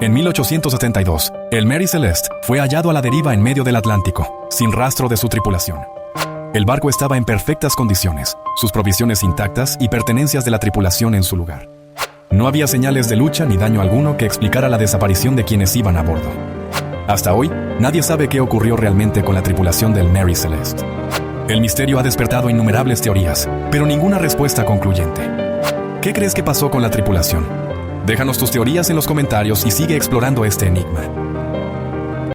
En 1872, el Mary Celeste fue hallado a la deriva en medio del Atlántico, sin rastro de su tripulación. El barco estaba en perfectas condiciones, sus provisiones intactas y pertenencias de la tripulación en su lugar. No había señales de lucha ni daño alguno que explicara la desaparición de quienes iban a bordo. Hasta hoy, nadie sabe qué ocurrió realmente con la tripulación del Mary Celeste. El misterio ha despertado innumerables teorías, pero ninguna respuesta concluyente. ¿Qué crees que pasó con la tripulación? Déjanos tus teorías en los comentarios y sigue explorando este enigma.